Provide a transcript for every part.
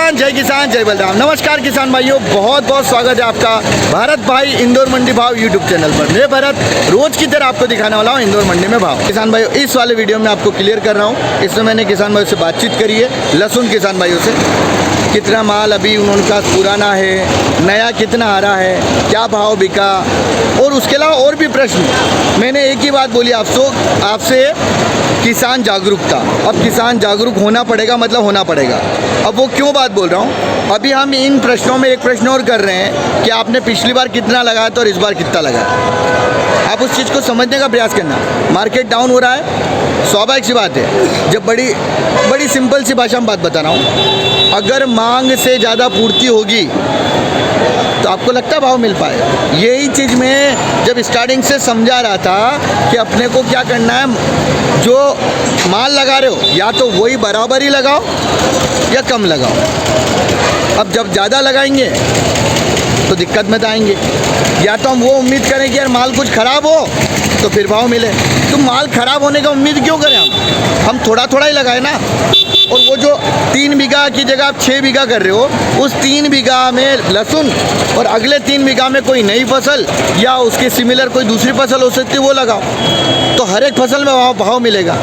किसान जय बलराम। नमस्कार किसान भाइयों, बहुत बहुत स्वागत है आपका भरत भाई इंदौर मंडी भाव यूट्यूब चैनल पर। मैं भरत रोज की तरह आपको दिखाने वाला हूँ इंदौर मंडी में भाव। किसान भाइयों, इस वाले वीडियो में आपको क्लियर कर रहा हूँ। इसमें मैंने किसान भाइयों से बातचीत करी है, लहसुन किसान भाइयों से, कितना माल अभी उनका पुराना है, नया कितना आ रहा है, क्या भाव बिका, और उसके अलावा और भी प्रश्न। मैंने एक ही बात बोली आपसे, किसान जागरूकता। अब किसान जागरूक होना पड़ेगा, मतलब होना पड़ेगा। अब वो क्यों बात बोल रहा हूँ, अभी हम इन प्रश्नों में एक प्रश्न और कर रहे हैं कि आपने पिछली बार कितना लगाया था और इस बार कितना लगाया। आप उस चीज़ को समझने का प्रयास करना। मार्केट डाउन हो रहा है, स्वाभाविक सी बात है। जब बड़ी सिंपल सी भाषा में बात बता रहा हूँ, अगर मांग से ज़्यादा पूर्ति होगी तो आपको लगता है भाव मिल पाएगा। यही चीज़ मैं जब स्टार्टिंग से समझा रहा था कि अपने को क्या करना है, जो माल लगा रहे हो या तो वही बराबर ही लगाओ या कम लगाओ। अब जब ज़्यादा लगाएंगे तो दिक्कत में आएंगे, या तो हम वो उम्मीद करें कि यार माल कुछ ख़राब हो तो फिर भाव मिले। तो माल ख़राब होने का उम्मीद क्यों करें हम थोड़ा थोड़ा ही लगाए ना। और वो जो 3 बीघा की जगह आप 6 बीघा कर रहे हो, उस 3 बीघा में लहसुन और अगले 3 बीघा में कोई नई फसल या उसके सिमिलर कोई दूसरी फसल हो सकती है, वो लगाओ। तो हर एक फसल में भाव मिलेगा।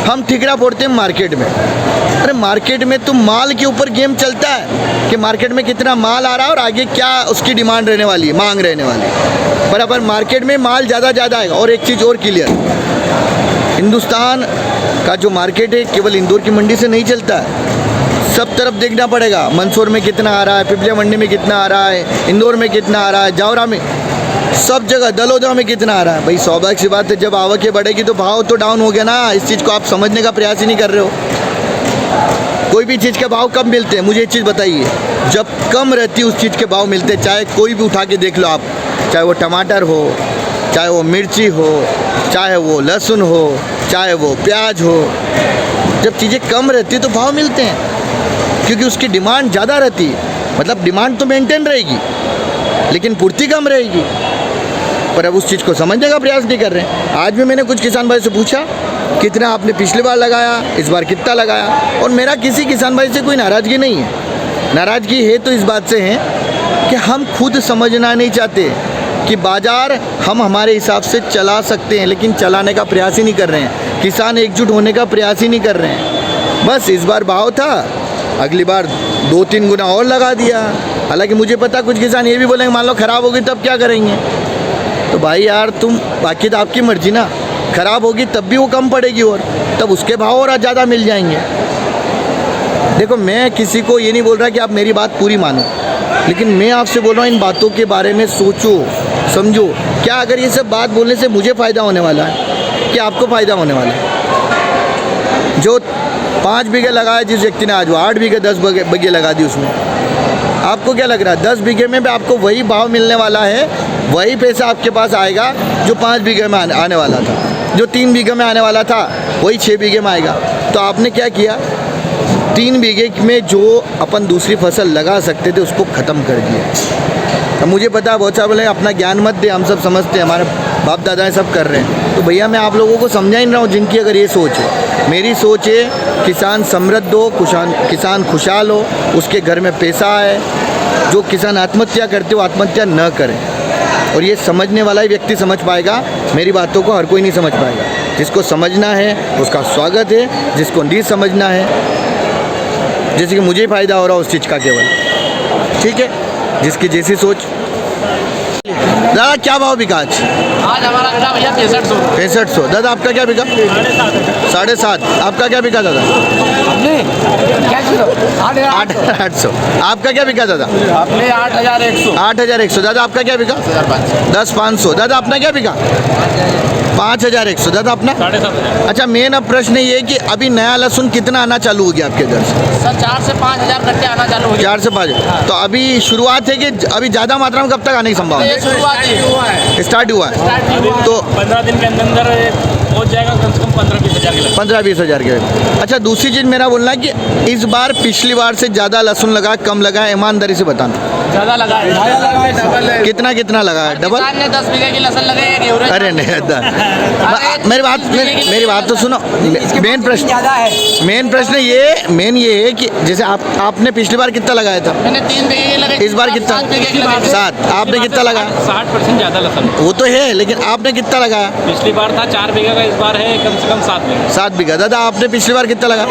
हम ठिकरा फोड़ते हैं मार्केट में। अरे मार्केट में तो माल के ऊपर गेम चलता है कि मार्केट में कितना माल आ रहा है और आगे क्या उसकी डिमांड रहने वाली है, मांग रहने वाली है। बराबर मार्केट में माल ज़्यादा आएगा। और एक चीज़ और क्लियर, हिंदुस्तान का जो मार्केट है केवल इंदौर की मंडी से नहीं चलता है, सब तरफ देखना पड़ेगा। मंदसौर में कितना आ रहा है, पिपलिया मंडी में कितना आ रहा है, इंदौर में कितना आ रहा है, जावरा में, सब जगह दलोदा में कितना आ रहा है। भाई स्वाभाविक सी बात है, जब आवकें बढ़ेगी तो भाव तो डाउन हो गया ना। इस चीज़ को आप समझने का प्रयास ही नहीं कर रहे हो। कोई भी चीज़ के भाव कम मिलते हैं, मुझे एक चीज़ बताइए, जब कम रहती है उस चीज़ के भाव मिलते हैं। चाहे कोई भी उठा के देख लो आप, चाहे वो टमाटर हो, चाहे वो मिर्ची हो, चाहे वो लहसुन हो, चाहे वो प्याज हो। जब चीज़ें कम रहती है तो भाव मिलते हैं, क्योंकि उसकी डिमांड ज़्यादा रहती है। मतलब डिमांड तो मेंटेन रहेगी लेकिन पूर्ति कम रहेगी। पर अब उस चीज़ को समझने का प्रयास नहीं कर रहे हैं। आज भी मैंने कुछ किसान भाई से पूछा कितना आपने पिछली बार लगाया, इस बार कितना लगाया, और मेरा किसी किसान भाई से कोई नाराज़गी नहीं है। नाराज़गी है तो इस बात से है कि हम खुद समझना नहीं चाहते कि बाज़ार हम हमारे हिसाब से चला सकते हैं, लेकिन चलाने का प्रयास ही नहीं कर रहे हैं। किसान एकजुट होने का प्रयास ही नहीं कर रहे हैं। बस इस बार भाव था, अगली बार 2-3 गुना और लगा दिया। हालांकि मुझे पता कुछ किसान ये भी बोलेंगे मान लो ख़राब होगी तब क्या करेंगे। तो भाई यार तुम, बाकी तो आपकी मर्जी ना, ख़राब होगी तब भी वो कम पड़ेगी और तब उसके भाव और ज़्यादा मिल जाएंगे। देखो मैं किसी को ये नहीं बोल रहा कि आप मेरी बात पूरी मानो, लेकिन मैं आपसे बोल रहा हूँ इन बातों के बारे में सोचो समझो। क्या अगर ये सब बात बोलने से मुझे फ़ायदा होने वाला है कि आपको फ़ायदा होने वाला है? जो 5 बीघे लगाया जिस व्यक्ति ने, आज वो 8 बीघे 10 बीघे लगा दी उसमें, आपको क्या लग रहा है 10 बीघे में भी आपको वही भाव मिलने वाला है, वही पैसा आपके पास आएगा जो 5 बीघे में आने वाला था, जो 3 बीघे में आने वाला था वही 6 बीघे में आएगा। तो आपने क्या किया, 3 बीघे में जो अपन दूसरी फसल लगा सकते थे उसको ख़त्म कर दिया। अब मुझे पता है बहुत सारे बोले अपना ज्ञान मत दे, हम सब समझते हैं, हमारे बाप दादाएँ सब कर रहे हैं। तो भैया मैं आप लोगों को समझा ही नहीं रहा हूँ जिनकी अगर ये सोच है। मेरी सोच है किसान समृद्ध हो, किसान खुशहाल हो, उसके घर में पैसा आए। जो किसान आत्महत्या करते हो आत्महत्या न करें, और ये समझने वाला ही व्यक्ति समझ पाएगा। मेरी बातों को हर कोई नहीं समझ पाएगा। जिसको समझना है उसका स्वागत है, जिसको नहीं समझना है, जैसे कि मुझे फ़ायदा हो रहा है उस चीज़ का केवल, ठीक है, जिसकी जैसी सोच। दादा क्या भाव बिका आज हमारा बिका भैया 6500। दादा आपका क्या बिका? 7.5। आपका क्या बिका दादा? 8,800। आपका क्या बिका दादा? 8,100। दादा आपका क्या बिका? 10,500। दादा अपना क्या बिका? 5,100। दादा अपना? अच्छा मेन अब प्रश्न ये है कि अभी नया लहसुन कितना आना चालू हो गया आपके इधर से? सर 4 से 5,000 कट्टे आना चालू हो गया। 4 से 5। तो अभी शुरुआत है कि अभी ज़्यादा मात्रा में कब तक आने की संभावना है? शुरुआत स्टार्ट हुआ है। है तो 15 दिन के अंदर पहुँच जाएगा कम से कम 15-20 हज़ार के लगभग। 15-20 हज़ार के। अच्छा, दूसरी चीज़ मेरा बोलना है कि इस बार पिछली बार से ज़्यादा लहसुन लगा, कम लगा, ईमानदारी से बताना। ज़्यादा लगा है, कितना कितना लगा है? डबल? किसान ने 10 बीघे की लहसुन लगाई है, एवरेज अरे नहीं, मेरी बात तो सुनो। मेन प्रश्न ये है कि जैसे आपने पिछली बार कितना लगाया था? मैंने 3 बीघे की लगाई, इस बार कितना? 7 बीघे की लगाई। 7। आपने कितना लगाया? 60% ज़्यादा लहसुन। वो तो है, लेकिन आपने कितना लगाया? पिछली बार था 4 बीघे का, इस बार है कम से कम 7 बीघे। 7 बीघा। दादा आपने पिछली बार कितना लगा?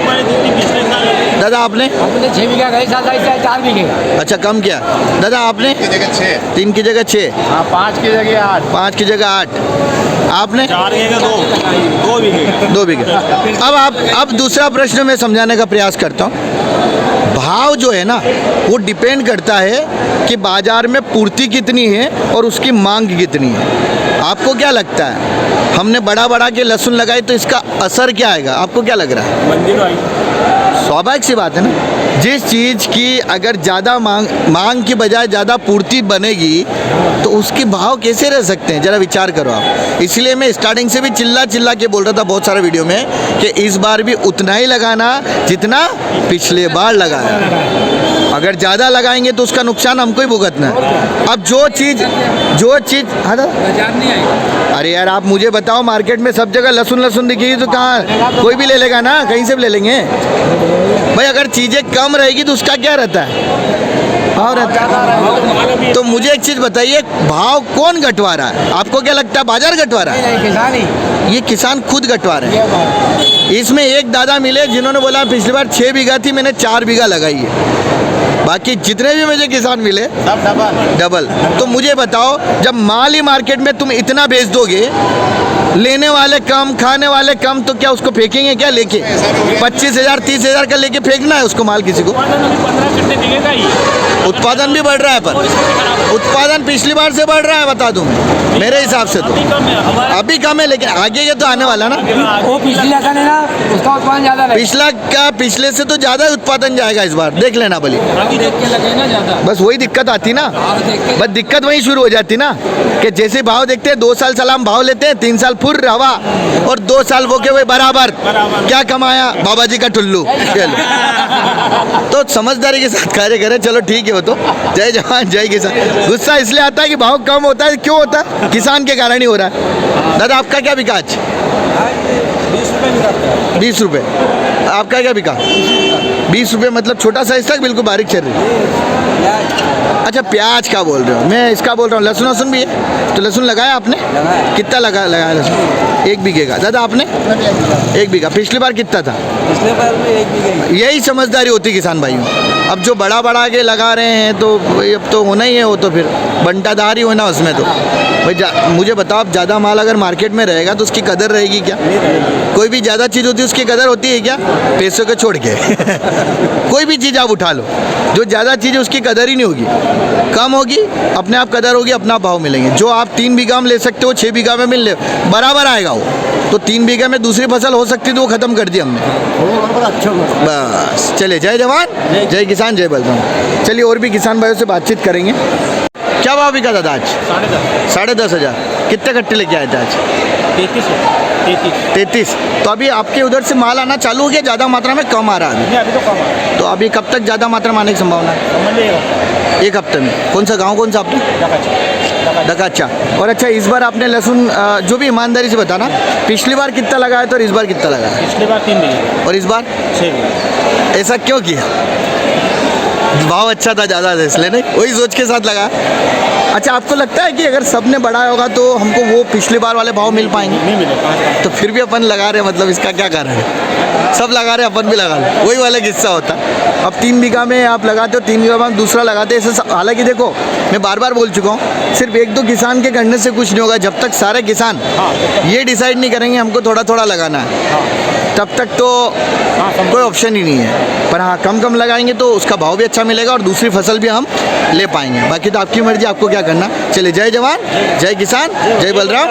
दादा आपने? 6 बीघा का, इस साल 4 बीघे का। अच्छा, कम किया। दादा आपने? 3 की जगह 6, 5 की जगह 8, 5 की जगह 8। आपने? 4 बीघे का 2 बीघे। 2 बीघे। अब दूसरा प्रश्न मैं समझाने का प्रयास करता हूँ। भाव जो है ना, वो डिपेंड करता है कि बाजार में पूर्ति कितनी है और उसकी मांग कितनी है। आपको क्या लगता है, हमने बड़ा के लहसुन लगाई तो इसका असर क्या आएगा? आपको क्या लग रहा है? मंदी में आई। स्वाभाविक सी बात है ना, जिस चीज़ की अगर ज़्यादा मांग की बजाय ज़्यादा पूर्ति बनेगी तो उसके भाव कैसे रह सकते हैं? ज़रा विचार करो आप। इसलिए मैं स्टार्टिंग से भी चिल्ला के बोल रहा था बहुत सारे वीडियो में कि इस बार भी उतना ही लगाना जितना पिछले बार लगाया। अगर ज़्यादा लगाएंगे तो उसका नुकसान हमको ही भुगतना है। अब जो चीज़ हाँ बाजार नहीं आई। अरे यार, आप मुझे बताओ, मार्केट में सब जगह लहसुन दिखेगी तो कहाँ कोई भी ले लेगा ना, कहीं से भी ले लेंगे भाई। अगर चीज़ें कम रहेगी तो उसका क्या रहता है? भाव रहता है। तो मुझे एक चीज़ बताइए, भाव कौन घटवा रहा है? आपको क्या लगता है बाजार घटवा रहा है? किसान ही। ये किसान खुद घटवा रहे हैं। इसमें एक दादा मिले जिन्होंने बोला पिछली बार 6 बीघा थी, मैंने 4 बीघा लगाई है। बाकी जितने भी मुझे किसान मिले सब डबल। तो मुझे बताओ, जब माल ही मार्केट में तुम इतना बेच दोगे, लेने वाले कम, खाने वाले कम, तो क्या उसको फेंकेंगे क्या लेके? 25,000 30,000 का लेके फेंकना है उसको माल किसी को? उत्पादन भी बढ़ रहा है, पर उत्पादन पिछली बार से बढ़ रहा है, बता दूं मेरे हिसाब से तो अभी कम है, लेकिन आगे ये तो आने वाला ना। वो पिछला है ना, उसका उत्पादन ज़्यादा पिछले से तो ज़्यादा उत्पादन जाएगा इस बार, देख लेना भली। बस वही दिक्कत आती ना, बस दिक्कत वही शुरू हो जाती ना कि जैसे भाव देखते हैं, 2 साल सलाम भाव लेते हैं, 3 साल फुर रवा और 2 साल वो के हुए बराबर। क्या कमाया? बाबा जी का टुल्लू। तो समझदारी के साथ कार्य करें। चलो ठीक है, वो तो जय जवान जय किसान। गुस्सा इसलिए आता है कि भाव कम होता है, क्यों होता है? किसान के कारण ही हो रहा है। दादा आपका क्या बिका आज? 20 रुपये। आपका क्या बिका? 20 रुपये, मतलब छोटा साइज तक, बिल्कुल बारीक चल रही। अच्छा, प्याज का बोल रहे हो, मैं इसका बोल रहा हूँ। लहसुन भी है, तो लहसुन लगाया आपने? कितना लगाया लहसुन? 1 बीघे का। दादा आपने? 1 बीघा। पिछली बार कितना था? पिछले बार में 1 बीघे। यही समझदारी होती किसान भाइयों। अब जो बड़ा के लगा रहे हैं तो अब तो होना ही है, वो तो फिर बंटाधार ही होना उसमें तो भाई। मुझे बताओ, आप ज़्यादा माल अगर मार्केट में रहेगा तो उसकी कदर रहेगी क्या? कोई भी ज़्यादा चीज़ होती है उसकी कदर होती है क्या? पैसों को छोड़ के कोई भी चीज़ आप उठा लो, जो ज़्यादा चीज़ है उसकी कदर ही नहीं होगी, कम होगी, अपने आप कदर होगी, अपना भाव मिलेंगे। जो आप 3 बीघा में ले सकते हो, 6 बीघा में मिल ले, बराबर आएगा वो। तो 3 बीघा में दूसरी फसल हो सकती तो वो ख़त्म कर दी हमने। बस चले, जय जवान जय किसान जय बलराम। चलिए और भी किसान भाइयों से बातचीत करेंगे। क्या भाव बिका दादा आज? 10,500। कितने कट्टे लेके आए थे आज? 33। तो अभी आपके उधर से माल आना चालू हो गया ज़्यादा मात्रा में? कम आ रहा है अभी तो कम है। तो अभी कब तक ज़्यादा मात्रा में आने की संभावना है? 1 हफ्ते में। कौन सा गांव, कौन सा आपने? डकाचा। और अच्छा, इस बार आपने लहसुन जो भी ईमानदारी से बताना, पिछली बार कितना लगाया था और इस बार कितना लगाया? पिछली बार 3 बीघे और इस बार 6 बीघे। ऐसा क्यों किया? भाव अच्छा था ज़्यादा था इसलिए नहीं? वही सोच के साथ लगा। अच्छा, आपको लगता है कि अगर सबने बढ़ाया होगा तो हमको वो पिछली बार वाले भाव मिल पाएंगे? नहीं मिले। तो फिर भी अपन लगा रहे हैं, मतलब इसका क्या कारण है? सब लगा रहे हैं, अपन भी लगा रहे, वही वाला किस्सा होता है। अब 3 बीघा में आप लगाते हो, 3 बीघा में दूसरा लगाते हैं, ऐसे। हालांकि देखो, मैं बार बोल चुका हूँ, सिर्फ 1-2 किसान के करने से कुछ नहीं होगा। जब तक सारे किसान ये डिसाइड नहीं करेंगे हमको थोड़ा लगाना है, तब तक तो कोई ऑप्शन ही नहीं है। पर हाँ, कम लगाएंगे तो उसका भाव भी अच्छा मिलेगा और दूसरी फसल भी हम ले पाएंगे। बाकी तो आपकी मर्जी, आपको क्या करना। चलिए, जय जवान जय किसान जय बलराम।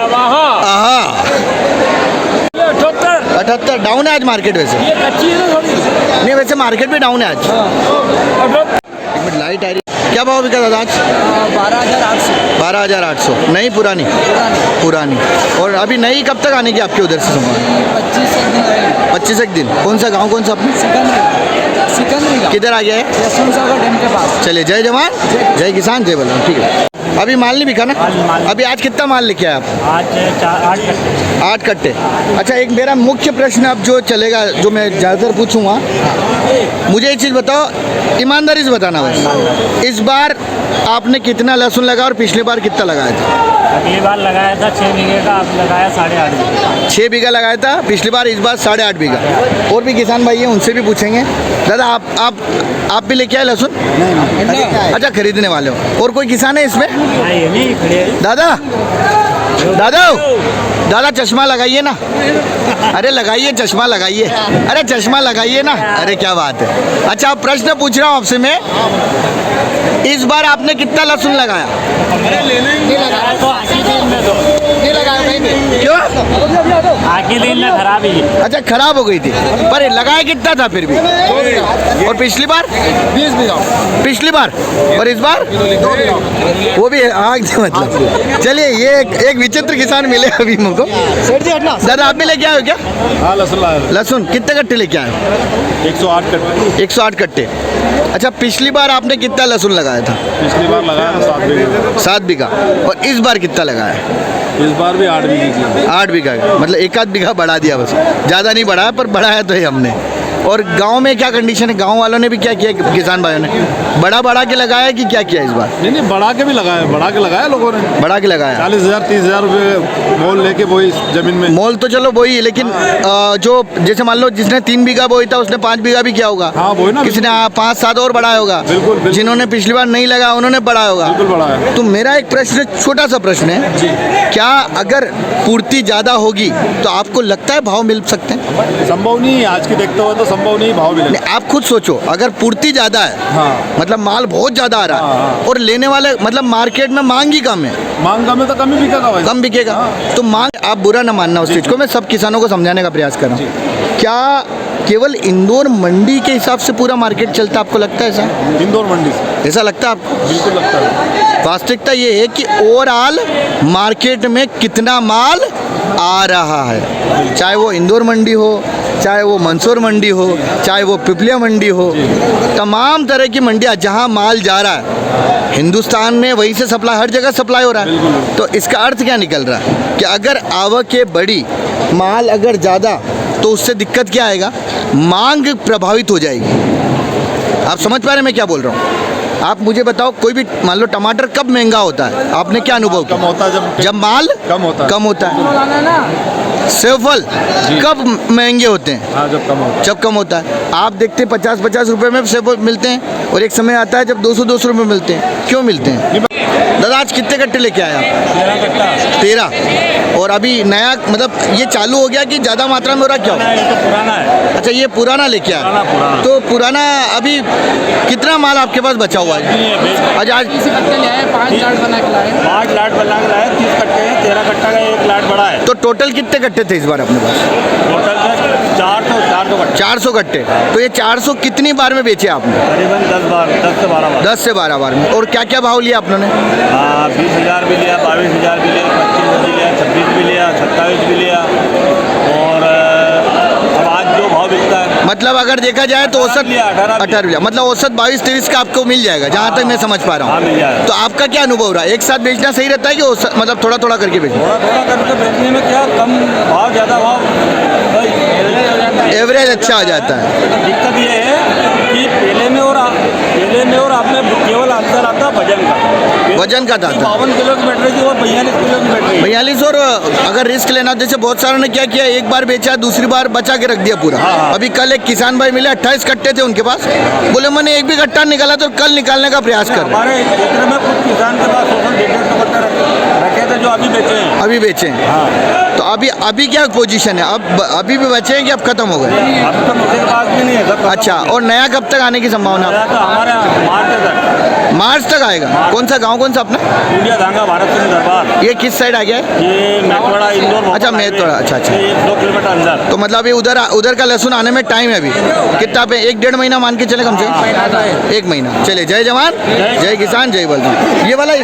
78 डाउन है आज मार्केट वैसे? नहीं, वैसे मार्केट भी डाउन है आज। एक मिनट, लाइट आ रही। क्या भाव बिका दादा आज? 12,800 12,800। नई पुरानी? पुरानी। और अभी नई कब तक आने की आपके उधर से संभावना? 25 एक दिन 25 एक दिन। लगेगा। कौन सा गांव, कौन सा अपने? सिकंदरी किधर आ गया है? यशवंत सागर डैम के पास। चलिए, जय जवान जय किसान जय बलराम। ठीक है, अभी माल नहीं बिका ना? माल। अभी आज कितना माल लेके आए आप? आज 8 कट्टे। 8 कट्टे। अच्छा, एक मेरा मुख्य प्रश्न अब जो चलेगा, जो मैं ज़्यादातर पूछूंगा, मुझे एक चीज़ बताओ, ईमानदारी से बताना बस। इस बार आपने कितना लहसुन लगाया और पिछली बार कितना लगाया था? अगली बार लगाया था 6 बीघे का, अब लगाया 8.5 बीघे। 6 बीघा लगाया था पिछली बार, इस बार 8.5 बीघा। और भी किसान भाई हैं, उनसे भी पूछेंगे। दादा आप भी लेके आए लहसुन? नहीं। अच्छा, खरीदने वाले हो। और कोई किसान है इसमें? हाँ, ये नहीं खड़े। दादा दादा दादा चश्मा लगाइए ना। अरे लगाइए, चश्मा लगाइए। अरे चश्मा लगाइए ना। अरे क्या बात है। अच्छा, अब प्रश्न पूछ रहा हूँ आपसे मैं, इस बार आपने कितना लहसुन लगाया? लगाया तो आखिरी दिन में दो। क्यों? आखिरी दिन में खराब ही। अच्छा, खराब हो गई थी, पर लगाया कितना था फिर भी? और पिछली बार? 20 बीघा। पिछली बार। और इस बार? 2 बीघा। वो भी आग से मतलब। चलिए, ये एक विचित्र किसान मिले अभी मुझको। दादा आप भी लेके आए हो क्या? हाँ, लहसुन लाया लहसुन कितने कट्टे लेके आए हो? 108 कट्टे। 108 कट्टे। अच्छा, पिछली बार आपने कितना लहसुन लगाया था? पिछली बार लगाया 7 बीघे। 7 बीघा। और इस बार कितना लगाया? इस बार भी 8 बीघे की। 8 बीघा का। मतलब 1 आध बीघा बढ़ा दिया बस, ज़्यादा नहीं बढ़ाया, पर बढ़ाया तो है हमने। और गांव में क्या कंडीशन है? गांव वालों ने भी क्या किया, किसान भाइयों ने बढ़ा के लगाया कि क्या किया इस बार? नहीं, बढ़ा के भी लगाया, बढ़ा के लगाया लोगों ने। बढ़ा के लगाया। 40,000 30,000 रुपये मोल लेके वही जमीन में। मोल तो चलो वही है, लेकिन जो जैसे मान लो जिसने 3 बीघा बोई था उसने 5 बीघा भी किया होगा। हाँ, वही ना। किसी ने 5-7 और बढ़ाया होगा। बिल्कुल। जिन्होंने पिछली बार नहीं लगा उन्होंने बढ़ाया होगा। बिल्कुल बढ़ाया। तो मेरा एक प्रश्न, छोटा सा प्रश्न है, क्या अगर पूर्ति ज़्यादा होगी तो आपको लगता है भाव मिल सकते हैं? संभव नहीं है, आज की देखते हुए तो संभव नहीं भाव मिलेगा। नहीं, आप खुद सोचो, अगर पूर्ति ज़्यादा है, हाँ। मतलब माल बहुत ज़्यादा आ रहा है, हाँ। और लेने वाले मतलब मार्केट में मांग ही कम है, मांग कम है तो कम ही बिकेगा भाई। कम बिकेगा। तो मांग, आप बुरा ना मानना उस चीज़ को, मैं सब किसानों को समझाने का प्रयास कर रहा हूँ। क्या केवल इंदौर मंडी के हिसाब से पूरा मार्केट चलता, आपको लगता है ऐसा? इंदौर मंडी से ऐसा लगता है आपको? बिल्कुल लगता है। वास्तविकता ये है कि ओवरऑल मार्केट में कितना माल आ रहा है, चाहे वो इंदौर मंडी हो, चाहे वो मंदसौर मंडी हो, चाहे वो पिपलिया मंडी हो, तमाम तरह की मंडियाँ जहाँ माल जा रहा है हिंदुस्तान में, वहीं से सप्लाई, हर जगह सप्लाई हो रहा है। तो इसका अर्थ क्या निकल रहा है कि अगर आवकें बड़ी, माल अगर ज़्यादा, तो उससे दिक्कत क्या आएगा? मांग प्रभावित हो जाएगी। आप समझ पा रहे हैं मैं क्या बोल रहा हूँ? आप मुझे बताओ, कोई भी मान लो टमाटर कब महंगा होता है, आपने क्या अनुभव कम किया? होता है जब माल कम होता है। कम होता है। सेब फल कब महंगे होते हैं? हाँ, जब कम होता है। जब कम होता है। आप देखते हैं 50-50 रुपए में सेब मिलते हैं, और एक समय आता है जब 200-200 रुपए मिलते हैं। क्यों मिलते हैं? दादा आज कितने कट्टे लेके आए आप? 13 कट्टा। 13। और अभी नया मतलब ये चालू हो गया कि ज़्यादा मात्रा में हो रहा, क्या? ये तो पुराना है। अच्छा, ये पुराना लेके आया। पुराना। तो पुराना अभी कितना माल आपके पास बचा हुआ है? आज 30 कट्टे ले आए, 5 लाट बना के लाए। 5 लाट बना के लाए, 30 कट्टे हैं, 13 कट्टा का 1 लाट बड़ा है। तो टोटल कितने कट्टे थे इस बार अपने पास? टोटल 400 कट्टे। 400 कट्टे। तो ये 400 कितनी बार में बेचे आपने? करीबन 10 से 12 बार। 10 से 12 बार में। और क्या क्या भाव लिया आपने? हाँ, 20,000 भी लिया, 22,000 भी लिया, 25 भी लिया, 26 भी लिया, 27 भी लिया। और अब आज जो भाव बिकता है, मतलब अगर देखा जाए तो औसत 18 लिया, मतलब औसत 22-23 का आपको मिल जाएगा, जहाँ तक मैं समझ पा रहा हाँ, हूँ। मिल जाएगा। तो आपका क्या अनुभव रहा? एक साथ बेचना सही रहता है कि औसत, मतलब थोड़ा थोड़ा करके बेचना? थोड़ा थोड़ा करके बेचने में क्या, कम भाव ज़्यादा भाव भाई एवरेज हो जाता है। एवरेज अच्छा आ जाता है। दिक्कत ये है कि पहले में और आप में केवल अंतर आता वजन का। वजन का था 52 किलो की बैटरी थी और 42 किलो की बैटरी। 42। और अगर रिस्क लेना, जैसे बहुत सारों ने क्या किया, एक बार बेचा, दूसरी बार बचा के रख दिया पूरा। हाँ। अभी कल एक किसान भाई मिले, 28 कट्टे थे उनके पास, बोले मैंने एक भी कट्टा निकाला, तो कल निकालने का प्रयास कर रहे हैं। हमारे क्षेत्र में कुछ किसान के पास 100-150 कट्टे रखे थे, जो अभी बेचे हैं। अभी बेचे हैं। हाँ, तो अभी क्या पोजीशन है? अब अभी भी बचे हैं कि अब खत्म हो गए? अभी तो किसी के पास भी नहीं है सब। अच्छा, और नया कब तक आने की संभावना? तो हमारे मार्च तक। मार्च तक आएगा। कौन सा गांव, कौन सा अपना? इंडिया धांगा भारत सिंह दरबार। ये किस साइड आ गया है? ये मेथवाड़ा इंदौर। अच्छा, मेथवाड़ा, अच्छा, अच्छा। 2 किलोमीटर अंदर। तो मतलब ये उधर का लहसुन आने में टाइम है अभी कितना पे? 1-1.5 महीना मान के चले कम से कम। 1 महीना। चले, जय जवान जय किसान जय बलराम। ये वाला